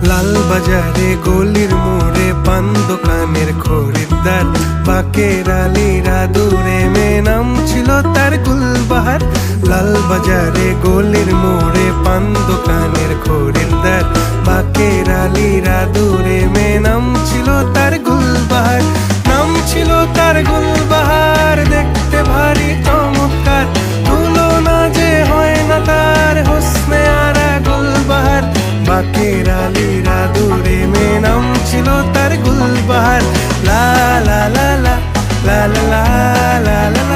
লাল বাজারে গলির মোড়ে পান দোকানের খরিদ্দার, বাকের আলীরা দূরে মেয়ে নাম ছিল তার গুলবাহার। লাল বাজারে গলির মোড়ে পান দোকানের খরিদ্দার, বাকের আলীরা দূরে মেয়ে নাম ছিল তার গুলবাহার। নাম ছিল তার গুলবাহার, দেখতে ভারী চমৎকার, তুলনা যে হয় না তার হোসনে আরা গুলবাহার। বাকের আলীরা দূরে মেয়ে নাম ছিল তার গুলবাহার। লা লা লা লা লা লা লা লা লা।